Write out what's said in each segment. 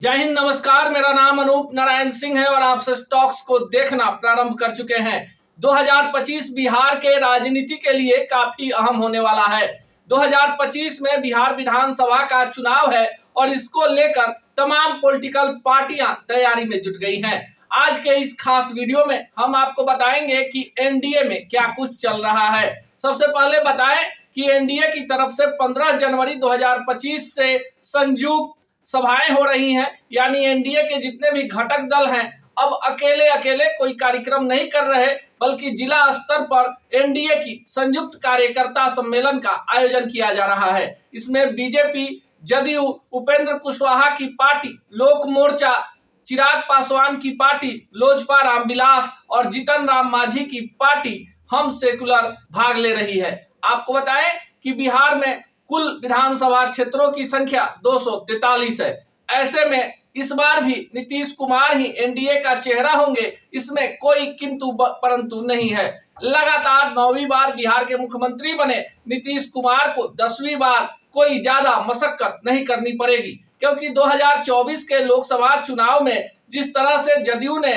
जय हिंद, नमस्कार। मेरा नाम अनूप नारायण सिंह है और आप स्टॉक्स को देखना प्रारंभ कर चुके हैं। 2025 बिहार के राजनीति के लिए काफी अहम होने वाला है। 2025 में बिहार विधानसभा का चुनाव है और इसको लेकर तमाम पॉलिटिकल पार्टियां तैयारी में जुट गई हैं। आज के इस खास वीडियो में हम आपको बताएंगे कि एनडीए में क्या कुछ चल रहा है। सबसे पहले बताएं कि एनडीए की तरफ से 15 जनवरी 2025 से संयुक्त सभाएं हो रही हैं, यानी एनडीए के जितने भी घटक दल हैं अब अकेले अकेले कोई कार्यक्रम नहीं कर रहे, बल्कि जिला स्तर पर एनडीए की संयुक्त कार्यकर्ता सम्मेलन का आयोजन किया जा रहा है। इसमें बीजेपी, जदयू, उपेंद्र कुशवाहा की पार्टी, लोक मोर्चा, चिराग पासवान की पार्टी, लोजपा रामविलास और जीतन राम मांझी की पार्टी हम सेकुलर भाग ले रही है। आपको बताएं कि बिहार में कुल विधानसभा क्षेत्रों की संख्या 243 है। ऐसे में इस बार भी नीतीश कुमार ही एनडीए का चेहरा होंगे, इसमें कोई किंतु परंतु नहीं है। लगातार 9वीं बार बिहार के मुख्यमंत्री बने नीतीश कुमार को 10वीं बार कोई ज्यादा मशक्कत नहीं करनी पड़ेगी, क्योंकि 2024 के लोकसभा चुनाव में जिस तरह से जदयू ने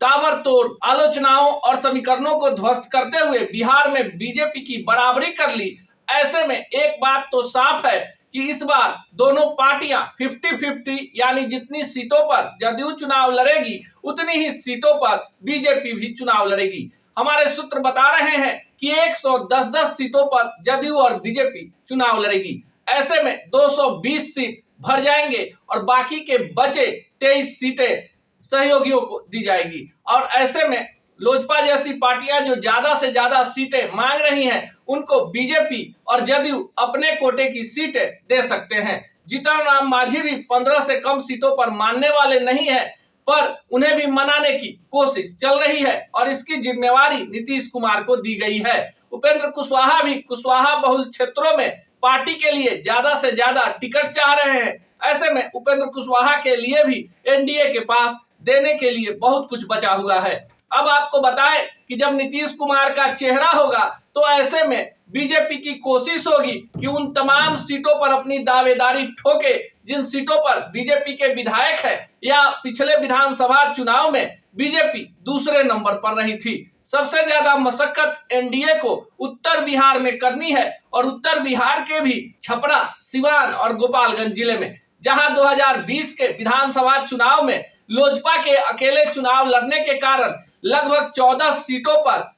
ताबड़तोड़ आलोचनाओं और समीकरणों को ध्वस्त करते हुए बिहार में बीजेपी की बराबरी कर ली, ऐसे में एक बात तो साफ है कि इस बार दोनों पार्टियां 50-50 यानी जितनी सीटों पर जदयू चुनाव लड़ेगी उतनी ही सीटों पर बीजेपी भी चुनाव लड़ेगी। हमारे सूत्र बता रहे हैं कि 110 सीटों पर जदयू और बीजेपी चुनाव लड़ेगी। ऐसे में 220 सीट भर जाएंगे और बाकी के बचे 23 सीटें सहयोगियों को दी जाएगी। और ऐसे में लोजपा जैसी पार्टियां जो ज्यादा से ज्यादा सीटें मांग रही हैं, उनको बीजेपी और जदयू अपने कोटे की सीटें दे सकते हैं। जीतन राम मांझी भी 15 से कम सीटों पर मानने वाले नहीं है, पर उन्हें भी मनाने की कोशिश चल रही है और इसकी जिम्मेवारी नीतीश कुमार को दी गई है। उपेंद्र कुशवाहा भी कुशवाहा बहुल क्षेत्रों में पार्टी के लिए ज्यादा से ज्यादा टिकट चाह रहे हैं। ऐसे में उपेंद्र कुशवाहा के लिए भी एनडीए के पास देने के लिए बहुत कुछ बचा हुआ है। अब आपको बताएं कि जब नीतीश कुमार का चेहरा होगा तो ऐसे में बीजेपी की कोशिश होगी कि उन तमाम सीटों पर अपनी दावेदारी ठोके जिन सीटों पर बीजेपी के विधायक है या पिछले विधानसभा चुनाव में बीजेपी दूसरे नंबर पर रही थी। सबसे ज्यादा मशक्कत एनडीए को उत्तर बिहार में करनी है और उत्तर बिहार के भी छपरा, सिवान और गोपालगंज जिले में, जहां 2020 के विधानसभा चुनाव में लोजपा के अकेले चुनाव लड़ने के कारण लगभग 14 सीटों पर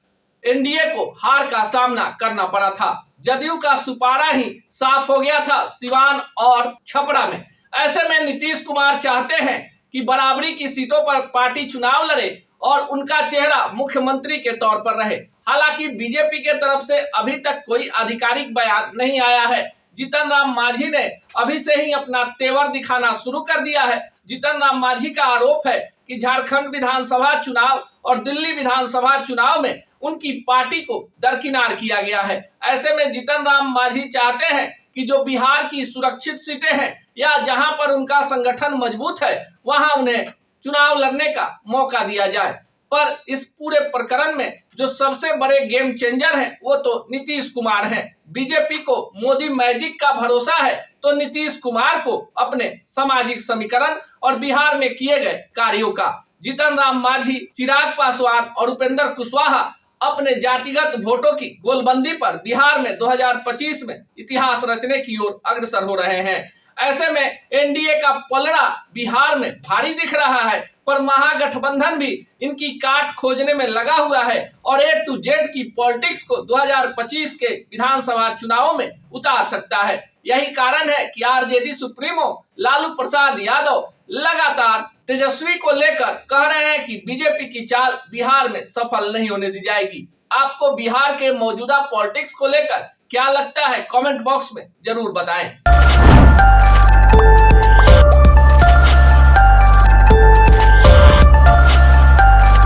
एनडीए को हार का सामना करना पड़ा था। जदयू का सुपारा ही साफ हो गया था सिवान और छपरा में। ऐसे में नीतीश कुमार चाहते हैं कि बराबरी की सीटों पर पार्टी चुनाव लड़े और उनका चेहरा मुख्यमंत्री के तौर पर रहे। हालांकि बीजेपी के तरफ से अभी तक कोई आधिकारिक बयान नहीं आया है। जीतन राम मांझी ने अभी से ही अपना तेवर दिखाना शुरू कर दिया है। जीतन राम मांझी का आरोप है कि झारखंड विधानसभा चुनाव और दिल्ली विधानसभा चुनाव में उनकी पार्टी को दरकिनार किया गया है। ऐसे में जीतन राम मांझी चाहते हैं कि जो बिहार की सुरक्षित सीटें हैं या जहां पर उनका संगठन मजबूत है, वहां उन्हें चुनाव लड़ने का मौका दिया जाए। पर इस पूरे प्रकरण में जो सबसे बड़े गेम चेंजर हैं वो तो नीतीश कुमार हैं। बीजेपी को मोदी मैजिक का भरोसा है तो नीतीश कुमार को अपने सामाजिक समीकरण और बिहार में किए गए कार्यों का। जीतन राम मांझी, चिराग पासवान और उपेंद्र कुशवाहा अपने जातिगत वोटों की गोलबंदी पर बिहार में 2025 में इतिहास रचने की ओर अग्रसर हो रहे हैं। ऐसे में एनडीए का पलड़ा बिहार में भारी दिख रहा है, पर महागठबंधन भी इनकी काट खोजने में लगा हुआ है और ए टू जेड की पॉलिटिक्स को 2025 के विधानसभा चुनावों में उतार सकता है। यही कारण है कि आरजेडी सुप्रीमो लालू प्रसाद यादव लगातार तेजस्वी को लेकर कह रहे हैं कि बीजेपी की चाल बिहार में सफल नहीं होने दी जाएगी। आपको बिहार के मौजूदा पॉलिटिक्स को लेकर क्या लगता है, कमेंट बॉक्स में जरूर बताएं।